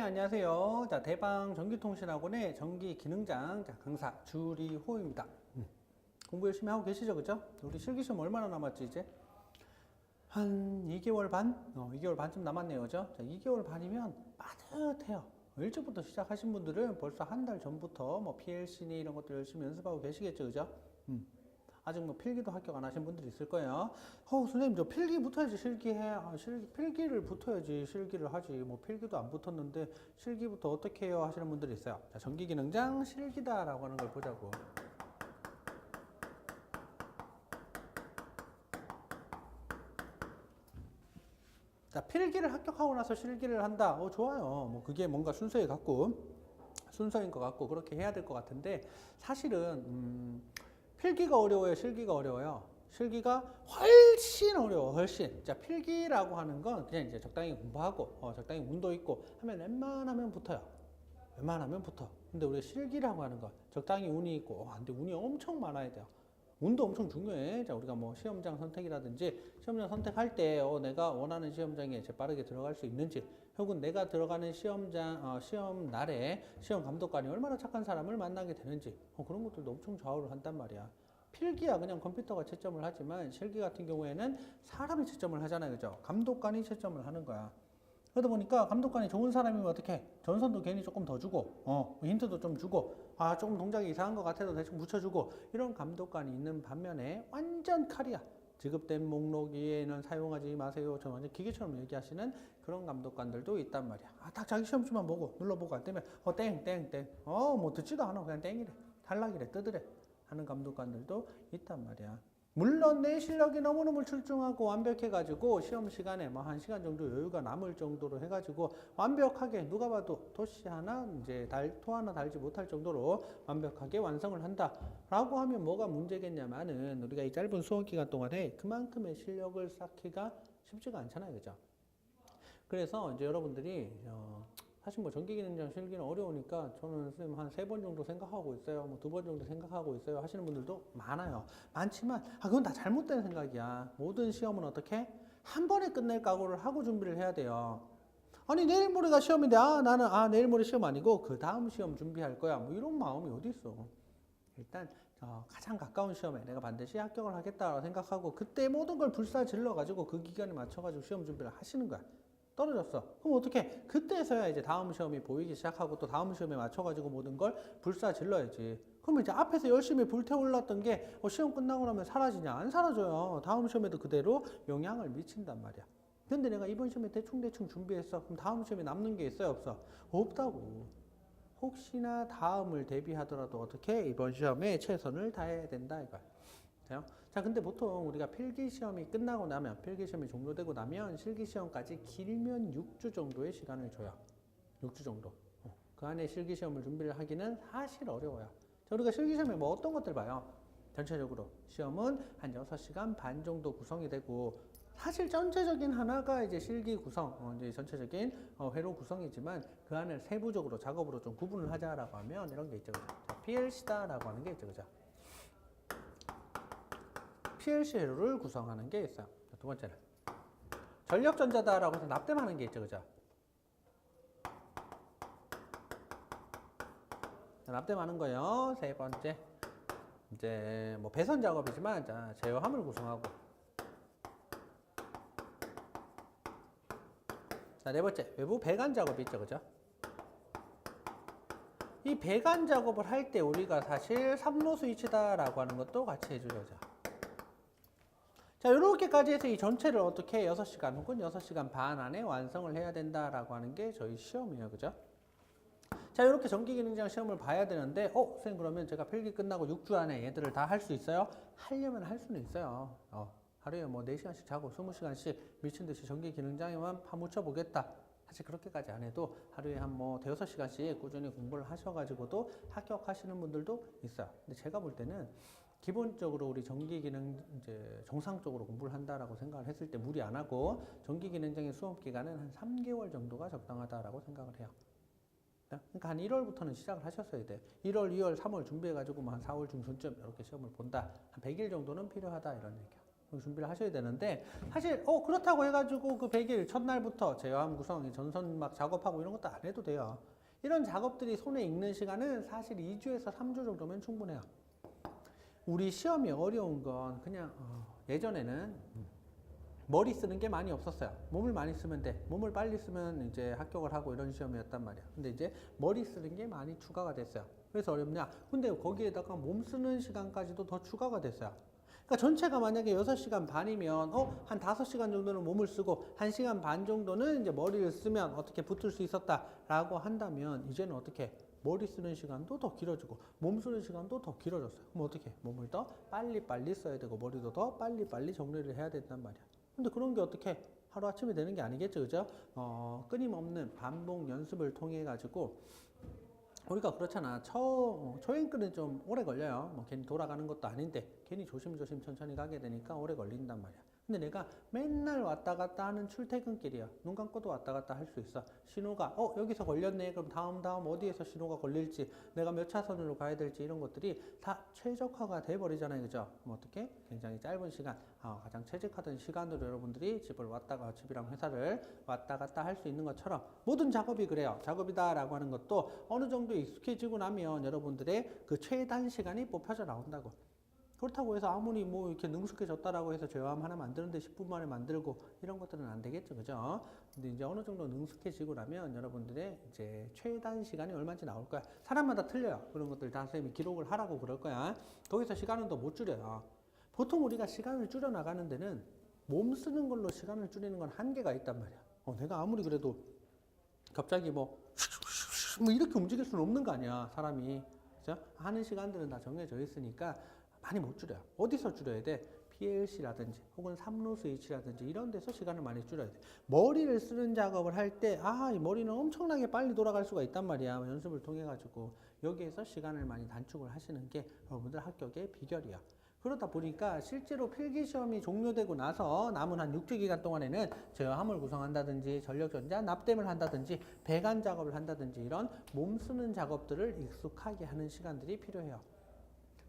안녕하세요. 자, 대방 전기통신학원의 전기기능장 강사 주리호입니다. 공부 열심히 하고 계시죠, 그죠? 우리 실기시험 얼마나 남았지, 이제? 한 2개월 반? 2개월 반쯤 남았네요, 그죠? 자, 2개월 반이면 빠듯해요. 일찍부터 시작하신 분들은 벌써 한 달 전부터 뭐 PLC니 이런 것들 열심히 연습하고 계시겠죠, 그죠? 아직 뭐 필기도 합격 안 하신 분들이 있을 거예요. 선생님, 저 필기 붙어야지 실기해. 필기를 붙어야지 실기를 하지. 뭐 필기도 안 붙었는데 실기부터 어떻게 해요? 하시는 분들이 있어요. 자, 전기기능장 실기다라고 하는 걸 보자고. 자, 필기를 합격하고 나서 실기를 한다. 좋아요. 뭐 그게 뭔가 순서인 것 같고 그렇게 해야 될 것 같은데 사실은 필기가 어려워요, 실기가 어려워요? 실기가 훨씬 어려워, 훨씬. 자, 필기라고 하는 건 그냥 이제 적당히 공부하고, 적당히 운도 있고 하면 웬만하면 붙어요. 웬만하면 붙어. 근데 우리가 실기라고 하는 건 적당히 운이 있고, 근데 운이 엄청 많아야 돼요. 운도 엄청 중요해. 자, 우리가 뭐 시험장 선택이라든지 시험장 선택할 때 내가 원하는 시험장에 빠르게 들어갈 수 있는지, 혹은 내가 들어가는 시험장, 시험 날에 시험 감독관이 얼마나 착한 사람을 만나게 되는지, 그런 것들도 엄청 좌우를 한단 말이야. 필기야 그냥 컴퓨터가 채점을 하지만 실기 같은 경우에는 사람이 채점을 하잖아요, 그죠? 감독관이 채점을 하는 거야. 그러다 보니까 감독관이 좋은 사람이면 어떻게 전선도 괜히 조금 더 주고 힌트도 좀 주고 조금 동작이 이상한 것 같아도 대충 묻혀주고 이런 감독관이 있는 반면에 완전 칼이야. 지급된 목록에는 사용하지 마세요. 저 완전 기계처럼 얘기하시는 그런 감독관들도 있단 말이야. 딱 자기 시험지만 보고 눌러보고 안 되면 땡. 뭐 듣지도 않아. 그냥 땡이래. 탈락이래. 뜨드래. 하는 감독관들도 있단 말이야. 물론 내 실력이 너무너무 출중하고 완벽해가지고 시험 시간에 뭐 1시간 정도 여유가 남을 정도로 해가지고 완벽하게 누가 봐도 토시 하나 이제 토 하나 달지 못할 정도로 완벽하게 완성을 한다라고 하면 뭐가 문제겠냐마는 우리가 이 짧은 수험 기간 동안에 그만큼의 실력을 쌓기가 쉽지가 않잖아요, 그죠? 그래서 이제 여러분들이 사실 뭐 전기기능장 실기는 어려우니까 저는 선생님 한 3번 정도 생각하고 있어요. 뭐 2번 정도 생각하고 있어요. 하시는 분들도 많아요. 많지만 그건 다 잘못된 생각이야. 모든 시험은 어떻게? 한 번에 끝낼 각오를 하고 준비를 해야 돼요. 아니 내일 모레가 시험인데 나는 내일 모레 시험 아니고 그 다음 시험 준비할 거야. 뭐 이런 마음이 어디 있어. 일단 가장 가까운 시험에 내가 반드시 합격을 하겠다고 생각하고 그때 모든 걸 불사질러 가지고 그 기간에 맞춰 가지고 시험 준비를 하시는 거야. 떨어졌어. 그럼 어떻게? 그때서야 이제 다음 시험이 보이기 시작하고 또 다음 시험에 맞춰가지고 모든 걸 불사질러야지. 그럼 이제 앞에서 열심히 불태올랐던 게 시험 끝나고 나면 사라지냐? 안 사라져요. 다음 시험에도 그대로 영향을 미친단 말이야. 근데 내가 이번 시험에 대충 준비했어. 그럼 다음 시험에 남는 게 있어요, 없어? 없다고. 혹시나 다음을 대비하더라도 어떻게 이번 시험에 최선을 다해야 된다 이거야. 자, 근데 보통 우리가 필기시험이 끝나고 나면, 필기시험이 종료되고 나면 실기시험까지 길면 6주 정도의 시간을 줘요. 6주 정도. 그 안에 실기시험을 준비를 하기는 사실 어려워요. 자, 우리가 실기시험에 뭐 어떤 것들 봐요? 전체적으로 시험은 한 6시간 반 정도 구성이 되고, 사실 전체적인 하나가 이제 실기 구성, 이제 전체적인 회로 구성이지만 그 안을 세부적으로 작업으로 좀 구분을 하자라고 하면 이런 게 있죠. 그죠? PLC다라고 하는 게 있죠. 그죠? PLC 회로를 구성하는 게 있어요. 두 번째는 전력전자다라고 해서 납땜하는 게 있죠, 그죠? 납땜하는 거요. 세 번째 이제 뭐 배선 작업이지만 제어함을 구성하고. 네 번째 외부 배관 작업이 있죠, 그죠? 이 배관 작업을 할 때 우리가 사실 3로 스위치다라고 하는 것도 같이 해주죠. 자, 이렇게까지 해서 이 전체를 어떻게 6시간 혹은 6시간 반 안에 완성을 해야 된다라고 하는 게 저희 시험이에요. 그죠? 자, 이렇게 전기기능장 시험을 봐야 되는데, 선생님 그러면 제가 필기 끝나고 6주 안에 얘들을 다 할 수 있어요? 하려면 할 수는 있어요. 하루에 뭐 4시간씩 자고 20시간씩 미친듯이 전기기능장에만 파묻혀 보겠다. 사실 그렇게까지 안 해도 하루에 한 뭐 대여섯 시간씩 꾸준히 공부를 하셔가지고도 합격하시는 분들도 있어요. 근데 제가 볼 때는 기본적으로 우리 전기기능 이제 정상적으로 공부를 한다라고 생각을 했을 때 무리 안 하고 전기기능장의 수업 기간은 한 3개월 정도가 적당하다라고 생각을 해요. 그러니까 한 1월부터는 시작을 하셨어야 돼. 1월, 2월, 3월 준비해가지고 한 4월 중순쯤 이렇게 시험을 본다. 한 100일 정도는 필요하다 이런 얘기야. 준비를 하셔야 되는데 사실 그렇다고 해가지고 그 100일 첫날부터 제어함 구성, 전선 막 작업하고 이런 것도 안 해도 돼요. 이런 작업들이 손에 익는 시간은 사실 2주에서 3주 정도면 충분해요. 우리 시험이 어려운 건 그냥 예전에는 머리 쓰는 게 많이 없었어요. 몸을 많이 쓰면 돼. 몸을 빨리 쓰면 이제 합격을 하고 이런 시험이었단 말이야. 근데 이제 머리 쓰는 게 많이 추가가 됐어요. 그래서 어렵냐? 근데 거기에다가 몸 쓰는 시간까지도 더 추가가 됐어요. 그러니까 전체가 만약에 6시간 반이면 한 5시간 정도는 몸을 쓰고 1시간 반 정도는 이제 머리를 쓰면 어떻게 붙을 수 있었다라고 한다면 이제는 어떻게 머리 쓰는 시간도 더 길어지고 몸 쓰는 시간도 더 길어졌어요. 그럼 어떻게 몸을 더 빨리빨리 써야 되고 머리도 더 빨리빨리 정리를 해야 된단 말이야. 근데 그런 게 어떻게 하루아침에 되는 게 아니겠죠, 그죠? 끊임없는 반복 연습을 통해 가지고 우리가 그렇잖아. 초행길은 좀 오래 걸려요. 뭐 괜히 돌아가는 것도 아닌데 괜히 조심조심 천천히 가게 되니까 오래 걸린단 말이야. 근데 내가 맨날 왔다 갔다 하는 출퇴근길이야. 눈 감고도 왔다 갔다 할 수 있어. 신호가 여기서 걸렸네. 그럼 다음 어디에서 신호가 걸릴지, 내가 몇 차선으로 가야 될지 이런 것들이 다 최적화가 돼 버리잖아요, 그죠? 그럼 어떻게? 굉장히 짧은 시간, 가장 최적화된 시간으로 여러분들이 집이랑 회사를 왔다 갔다 할 수 있는 것처럼 모든 작업이 그래요. 작업이다라고 하는 것도 어느 정도 익숙해지고 나면 여러분들의 그 최단 시간이 뽑혀져 나온다고. 그렇다고 해서 아무리 뭐 이렇게 능숙해졌다라고 해서 제어함 하나 만드는데 10분 만에 만들고 이런 것들은 안 되겠죠, 그죠? 근데 이제 어느 정도 능숙해지고 나면 여러분들의 이제 최단 시간이 얼마인지 나올 거야. 사람마다 틀려요. 그런 것들 다 선생님이 기록을 하라고 그럴 거야. 거기서 시간은 더 못 줄여요. 보통 우리가 시간을 줄여 나가는 데는 몸 쓰는 걸로 시간을 줄이는 건 한계가 있단 말이야. 내가 아무리 그래도 갑자기 뭐 이렇게 움직일 수는 없는 거 아니야, 사람이. 그죠? 하는 시간들은 다 정해져 있으니까 많이 못 줄여요. 어디서 줄여야 돼? PLC라든지 혹은 3루 스위치라든지 이런 데서 시간을 많이 줄여야 돼. 머리를 쓰는 작업을 할 때 이 머리는 엄청나게 빨리 돌아갈 수가 있단 말이야. 연습을 통해 가지고 여기에서 시간을 많이 단축을 하시는 게 여러분들 합격의 비결이야. 그러다 보니까 실제로 필기시험이 종료되고 나서 남은 한 6주 기간 동안에는 제어함을 구성한다든지 전력전자 납땜을 한다든지 배관 작업을 한다든지 이런 몸 쓰는 작업들을 익숙하게 하는 시간들이 필요해요.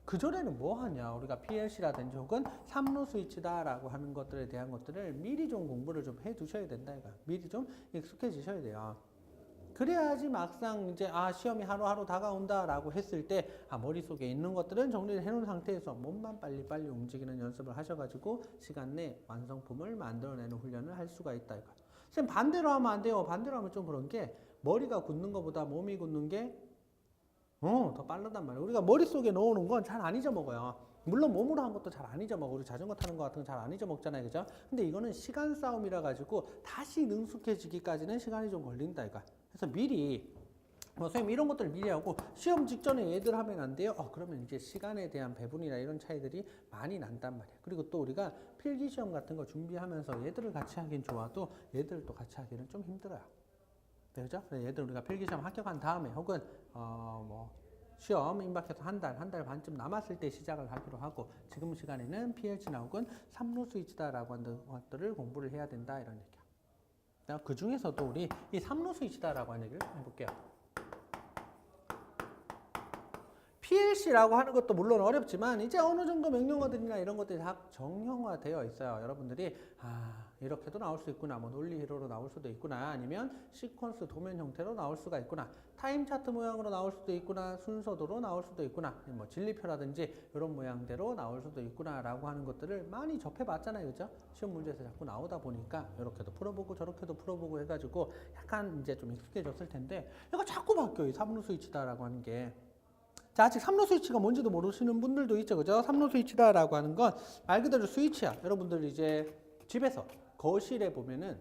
그전에는 뭐 하냐? 우리가 PLC라든지 혹은 3루 스위치다라고 하는 것들에 대한 것들을 미리 좀 공부를 좀 해 두셔야 된다, 이거. 미리 좀 익숙해지셔야 돼요. 그래야지 막상 이제 시험이 하루하루 다가온다라고 했을 때 머릿속에 있는 것들은 정리를 해놓은 상태에서 몸만 빨리빨리 움직이는 연습을 하셔가지고 시간 내 완성품을 만들어내는 훈련을 할 수가 있다, 이거. 선생님 반대로 하면 안 돼요. 반대로 하면 좀 그런 게 머리가 굳는 것보다 몸이 굳는 게 더 빠르단 말이에요. 우리가 머릿속에 넣어놓은 건 잘 안 잊어먹어요. 물론 몸으로 한 것도 잘 안 잊어먹어. 우리 자전거 타는 거 같은 거 잘 안 잊어먹잖아요, 그죠? 근데 이거는 시간 싸움이라 가지고 다시 능숙해지기까지는 시간이 좀 걸린다, 이거. 그래서 미리 선생님 이런 것들 미리 하고 시험 직전에 얘들 하면 안 돼요? 그러면 이제 시간에 대한 배분이나 이런 차이들이 많이 난단 말이에요. 그리고 또 우리가 필기시험 같은 거 준비하면서 얘들을 같이 하긴 좋아도 얘들을 또 같이 하기는 좀 힘들어요. 그죠? 얘들 우리가 필기시험 합격한 다음에 혹은 시험 임박해서 한 달 반쯤 남았을 때 시작을 하기로 하고 지금 시간에는 PLC나 혹은 3루 스위치다라고 하는 것들을 공부를 해야 된다, 이런 얘기야. 그 중에서도 우리 이 3루 스위치다라고 하는 얘기를 해볼게요. PLC라고 하는 것도 물론 어렵지만 이제 어느 정도 명령어들이나 이런 것들이 다 정형화되어 있어요. 여러분들이 이렇게도 나올 수 있구나, 뭐 논리 회로로 나올 수도 있구나, 아니면 시퀀스 도면 형태로 나올 수가 있구나, 타임 차트 모양으로 나올 수도 있구나, 순서도로 나올 수도 있구나, 뭐 진리표라든지 이런 모양대로 나올 수도 있구나라고 하는 것들을 많이 접해봤잖아요, 그죠? 시험 문제에서 자꾸 나오다 보니까 이렇게도 풀어보고 저렇게도 풀어보고 해가지고 약간 이제 좀 익숙해졌을 텐데 이거 자꾸 바뀌어요. 3루 스위치다라고 하는 게. 자, 아직 3루 스위치가 뭔지도 모르시는 분들도 있죠, 그죠? 3루 스위치다라고 하는 건 말 그대로 스위치야. 여러분들 이제 집에서 거실에 보면은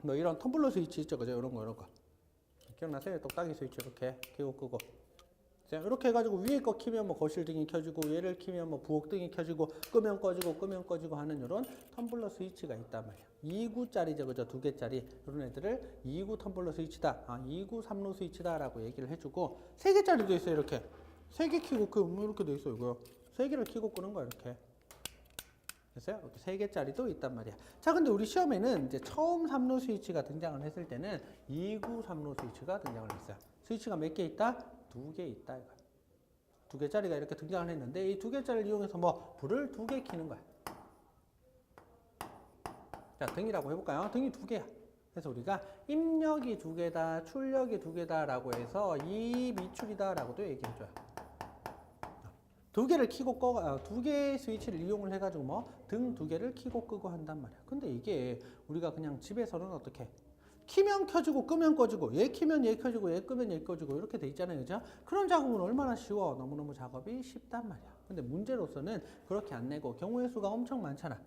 뭐 이런 텀블러 스위치 있죠, 그죠? 이런 거. 기억나세요? 똑딱이 스위치 이렇게 켜고 끄고. 이렇게 해가지고 위에 거 키면 뭐 거실 등이 켜지고 얘를 키면 뭐 부엌 등이 켜지고 끄면 꺼지고 하는 이런 텀블러 스위치가 있단 말이야. 2구짜리죠, 그죠? 2개짜리 이런 애들을 2구 텀블러 스위치다, 2구 3루 스위치다라고 얘기를 해주고 3개짜리도 있어요, 이렇게. 3개 키고 이렇게 돼 있어요, 이거. 3개를 키고 끄는 거야, 이렇게. 됐어요? 이렇게 3개짜리도 있단 말이야. 자, 근데 우리 시험에는 이제 처음 3루 스위치가 등장을 했을 때는 2구 3루 스위치가 등장을 했어요. 스위치가 몇 개 있다? 2개 있다, 이거. 2개짜리가 이렇게 등장을 했는데 이 2개짜리를 이용해서 뭐 불을 2개 켜는 거야. 자, 등이라고 해볼까요? 등이 두 개야. 그래서 우리가 입력이 두 개다, 출력이 두 개다라고 해서 이 미출이다라고도 얘기해줘요. 두 개를 켜고 두 개의 스위치를 이용을 해가지고 뭐 등 두 개를 켜고 끄고 한단 말이야. 근데 이게 우리가 그냥 집에서는 어떻게? 키면 켜지고 끄면 꺼지고 얘 키면 얘 켜지고 얘 끄면 얘 꺼지고 이렇게 돼 있잖아요. 그죠? 그런 작업은 얼마나 쉬워. 너무너무 작업이 쉽단 말이야. 근데 문제로서는 그렇게 안 내고 경우의 수가 엄청 많잖아.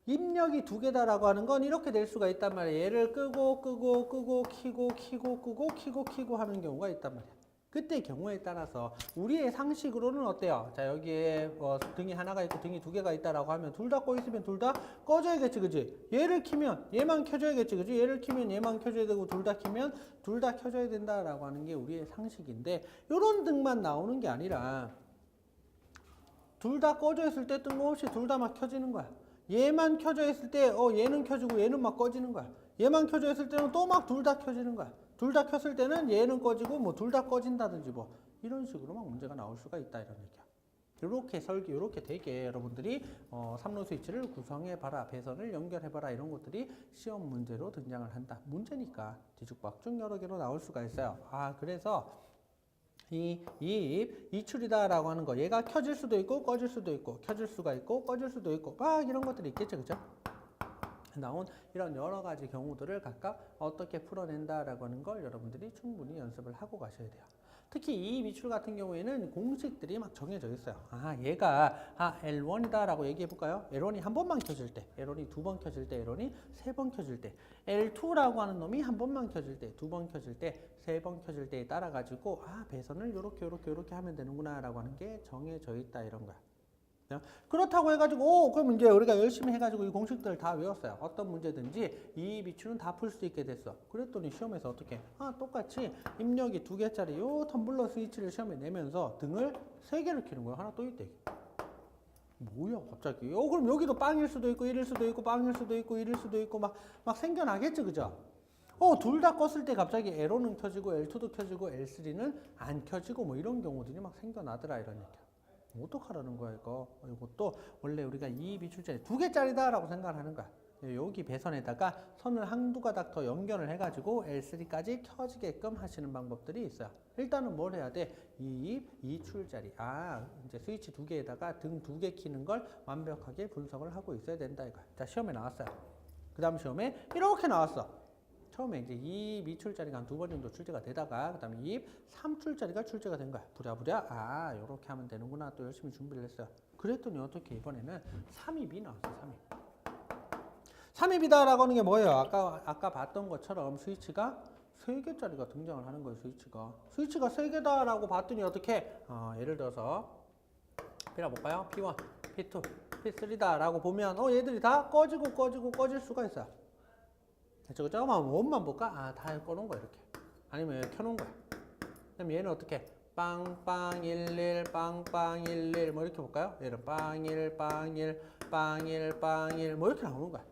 입력이 두 개다라고 하는 건 이렇게 될 수가 있단 말이야. 얘를 끄고 켜고 켜고 하는 경우가 있단 말이야. 그때 경우에 따라서 우리의 상식으로는 어때요? 자, 여기에 등이 하나가 있고 등이 두 개가 있다라고 하면 둘 다 꺼 있으면 둘 다 꺼져야겠지, 그지? 얘를 키면 얘만 켜져야겠지, 그지? 얘를 키면 얘만 켜져야 되고 둘 다 키면 둘 다 켜져야 된다라고 하는 게 우리의 상식인데, 요런 등만 나오는 게 아니라 둘 다 꺼져 있을 때 뜬금없이 둘 다 막 켜지는 거야. 얘만 켜져 있을 때 얘는 켜지고 얘는 막 꺼지는 거야. 얘만 켜져 있을 때는 또 막 둘 다 켜지는 거야. 둘 다 켰을 때는 얘는 꺼지고 뭐 둘 다 꺼진다든지 뭐 이런 식으로 막 문제가 나올 수가 있다 이런 얘기야. 이렇게 되게 여러분들이 3로 스위치를 구성해 봐라, 배선을 연결해 봐라 이런 것들이 시험 문제로 등장을 한다. 문제니까 뒤죽박죽 여러 개로 나올 수가 있어요. 그래서 이출이다라고 하는 거, 얘가 켜질 수도 있고 꺼질 수도 있고 켜질 수가 있고 꺼질 수도 있고 막 이런 것들이 있겠죠, 그죠? 나온 이런 여러 가지 경우들을 각각 어떻게 풀어낸다라고 하는 걸 여러분들이 충분히 연습을 하고 가셔야 돼요. 특히 이 미출 같은 경우에는 공식들이 막 정해져 있어요. 얘가 L1이다라고 얘기해 볼까요? L1이 한 번만 켜질 때, L1이 두 번 켜질 때, L1이 세 번 켜질 때, L2라고 하는 놈이 한 번만 켜질 때, 두 번 켜질 때, 세 번 켜질 때에 따라 가지고 배선을 요렇게 하면 되는구나라고 하는 게 정해져 있다 이런 거야. 그렇다고 해가지고 그럼 이제 우리가 열심히 해가지고 이 공식들을 다 외웠어요. 어떤 문제든지 이 미출은 다 풀 수 있게 됐어. 그랬더니 시험에서 어떻게? 똑같이 입력이 두 개짜리 요 텀블러 스위치를 시험에 내면서 등을 세 개를 켜는 거야. 하나 또 있대. 뭐야 갑자기? 그럼 여기도 빵일 수도 있고 1일 수도 있고 빵일 수도 있고 1일 수도 있고 막 생겨나겠지, 그죠? 둘 다 껐을 때 갑자기 L1은 켜지고 L2도 켜지고 L3는 안 켜지고 뭐 이런 경우들이 막 생겨나더라 이런 얘기야. 어떡하라는 거야 이거. 이것도 원래 우리가 이 미출자리 두 개짜리다라고 생각을 하는 거야. 여기 배선에다가 선을 한두 가닥 더 연결을 해가지고 L3까지 켜지게끔 하시는 방법들이 있어요. 일단은 뭘 해야 돼? 이출자리. 이제 스위치 두 개에다가 등 두 개 키는 걸 완벽하게 분석을 하고 있어야 된다 이거야. 자, 시험에 나왔어요. 그 다음 시험에 이렇게 나왔어. 처음에 이제 이 미출자리가 한 두 번 정도 출제가 되다가, 그 다음에 이 3출자리가 출제가 된 거야. 부랴부랴, 요렇게 하면 되는구나. 또 열심히 준비를 했어요. 그랬더니 어떻게 이번에는 3입이 나왔어, 3입. 3입이다라고 하는 게 뭐예요? 아까 봤던 것처럼 스위치가 3개짜리가 등장을 하는 거예요, 스위치가. 스위치가 3개다라고 봤더니 어떻게? 예를 들어서, 빌어볼까요? P1, P2, P3다라고 보면, 얘들이 다 꺼질 수가 있어요. 저거만 원만 볼까? 다 꺼놓은 거야 이렇게. 아니면 켜놓은 거야. 그럼 얘는 어떻게? 빵빵 11 빵빵 11 뭐 이렇게 볼까요? 얘는 빵1 빵1 빵1 빵1 뭐 이렇게 나오는 거야.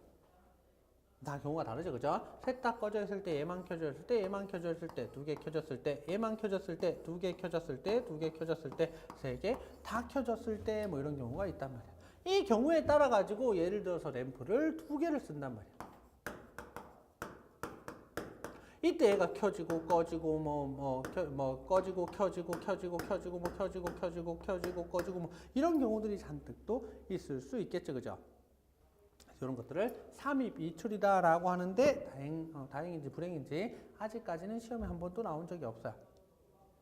다 경우가 다르죠, 그죠? 셋 다 꺼져 있을 때, 얘만 켜져 있을 때, 얘만 켜져 있을 때, 두 개 켜졌을 때, 얘만 켜졌을 때, 두 개 켜졌을 때, 두 개 켜졌을 때, 세 개 다 켜졌을 때 뭐 이런 경우가 있단 말이야. 이 경우에 따라 가지고 예를 들어서 램프를 두 개를 쓴단 말이야. 이때 얘가 켜지고 꺼지고 꺼지고 켜지고 꺼지고 뭐 이런 경우들이 잔뜩 또 있을 수 있겠죠, 그죠? 이런 것들을 3입 이출이다라고 하는데 다행인지 불행인지 아직까지는 시험에 한 번도 나온 적이 없어요.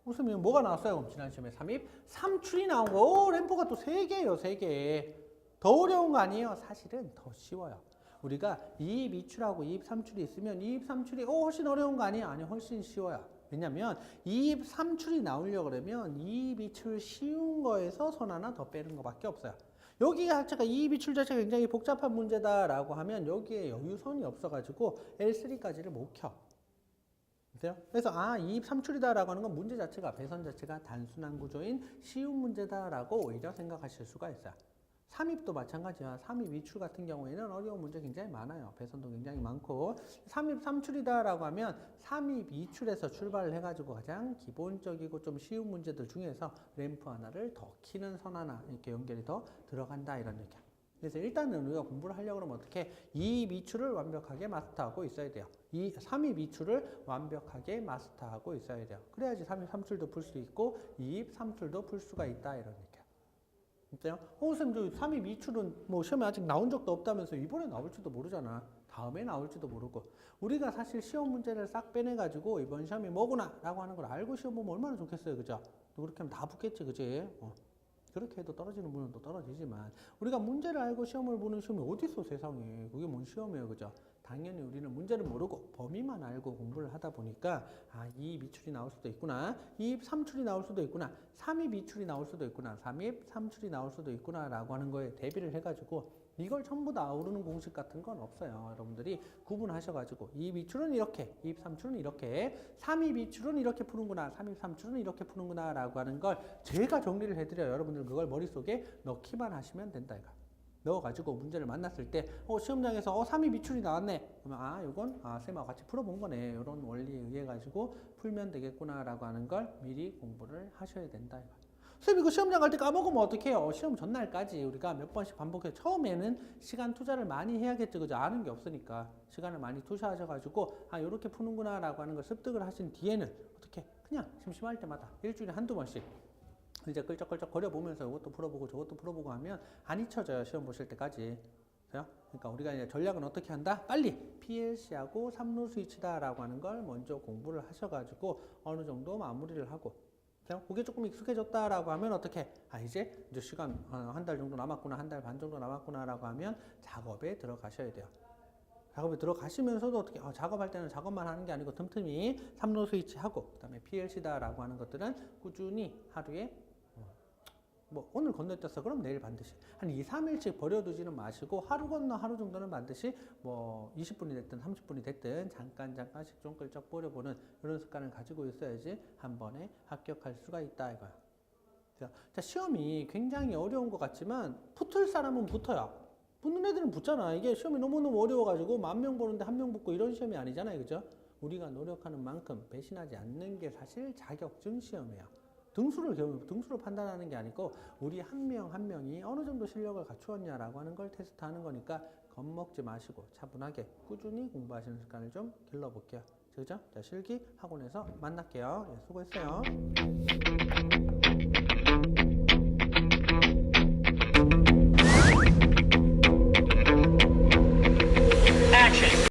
웃으면 뭐가 나왔어요? 그럼 지난 시험에 3입 3출이 나온 거. 램프가 또 3개예요, 3개. 더 어려운 거 아니에요? 사실은 더 쉬워요. 우리가 2입 2출하고 2입 3출이 있으면 2입 3출이 훨씬 어려운 거 아니에요? 아니, 훨씬 쉬워요. 왜냐면 2입 3출이 나오려고 그러면 2입 2출 쉬운 거에서 선 하나 더 빼는 거밖에 없어요. 여기 자체가 2입 2출 자체가 굉장히 복잡한 문제다라고 하면 여기에 여유선이 없어가지고 L3까지를 못 켜. 그래서 2입 3출이다라고 하는 건 문제 자체가, 배선 자체가 단순한 구조인 쉬운 문제다라고 오히려 생각하실 수가 있어요. 3입도 마찬가지야. 3입 2출 같은 경우에는 어려운 문제 굉장히 많아요. 배선도 굉장히 많고. 3입 3출이다라고 하면 3입 2출에서 출발을 해가지고 가장 기본적이고 좀 쉬운 문제들 중에서 램프 하나를 더 키는 선 하나 이렇게 연결이 더 들어간다 이런 얘기야. 그래서 일단은 우리가 공부를 하려고 그러면 어떻게 2 미출을 완벽하게 마스터하고 있어야 돼요. 3이 미출을 완벽하게 마스터하고 있어야 돼요. 그래야지 3이 3출도 풀 수 있고 2 3출도 풀 수가 있다 이런 얘기야. 진짜요? 선생님 저 3이 미출은 뭐 시험에 아직 나온 적도 없다면서 이번에 나올지도 모르잖아. 다음에 나올지도 모르고. 우리가 사실 시험 문제를 싹 빼내가지고 이번 시험이 뭐구나 라고 하는 걸 알고 시험 보면 얼마나 좋겠어요. 그죠? 그렇게 하면 다 붙겠지. 그지? 그렇게 해도 떨어지는 분은 또 떨어지지만 우리가 문제를 알고 시험을 보는 시험이 어디 있어 세상에. 그게 뭔 시험이에요. 그죠? 당연히 우리는 문제를 모르고 범위만 알고 공부를 하다 보니까 아, 2 미출이 나올 수도 있구나. 2 3출이 나올 수도 있구나. 3이 미출이 나올 수도 있구나. 3이 3출이 나올 수도 있구나 라고 하는 거에 대비를 해가지고 이걸 전부 다 아우르는 공식 같은 건 없어요. 여러분들이 구분하셔가지고 2 미출은 이렇게, 2 3출은 이렇게, 3이 미출은 이렇게 푸는구나, 3이 3출은 이렇게 푸는구나 라고 하는 걸 제가 정리를 해드려요. 여러분들 그걸 머릿속에 넣기만 하시면 된다 이거. 넣어가지고 문제를 만났을 때 시험장에서 3이 미출이 나왔네. 그러면 아 이건 쌤하고 같이 풀어본 거네. 이런 원리에 의해 가지고 풀면 되겠구나 라고 하는 걸 미리 공부를 하셔야 된다 이거. 쌤 이거 시험장 갈 때 까먹으면 어떡해요? 시험 전날까지 우리가 몇 번씩 반복해. 처음에는 시간 투자를 많이 해야겠죠. 그죠? 아는 게 없으니까 시간을 많이 투자하셔가지고 아 요렇게 푸는구나 라고 하는 걸 습득을 하신 뒤에는 어떻게 그냥 심심할 때마다 일주일에 한두 번씩 이제 끌적끌적 거려보면서 이것도 풀어보고 저것도 풀어보고 하면 안 잊혀져요. 시험 보실 때까지. 그러니까 우리가 이제 전략은 어떻게 한다? 빨리 PLC하고 3루 스위치다 라고 하는 걸 먼저 공부를 하셔가지고 어느 정도 마무리를 하고 그게 조금 익숙해졌다라고 하면 어떻게? 이제 시간 한 달 정도 남았구나, 한 달 반 정도 남았구나라고 하면 작업에 들어가셔야 돼요. 작업에 들어가시면서도 어떻게 작업할 때는 작업만 하는 게 아니고 틈틈이 3로 스위치 하고 그다음에 PLC다라고 하는 것들은 꾸준히 하루에 뭐 오늘 건너뛰었어 그럼 내일 반드시 한 2, 3일씩 버려두지는 마시고 하루 건너 하루 정도는 반드시 뭐 20분이 됐든 30분이 됐든 잠깐씩 좀 끌적 버려보는 이런 습관을 가지고 있어야지 한 번에 합격할 수가 있다 이거야. 자, 시험이 굉장히 어려운 것 같지만 붙을 사람은 붙어요. 붙는 애들은 붙잖아. 이게 시험이 너무너무 어려워가지고 10,000명 보는데 1명 붙고 이런 시험이 아니잖아요. 그죠? 우리가 노력하는 만큼 배신하지 않는 게 사실 자격증 시험이에요. 등수를 판단하는 게 아니고 우리 한 명 한 명이 어느 정도 실력을 갖추었냐라고 하는 걸 테스트하는 거니까 겁먹지 마시고 차분하게 꾸준히 공부하시는 습관을 좀 길러볼게요. 그죠? 자, 실기 학원에서 만날게요. 예, 수고했어요.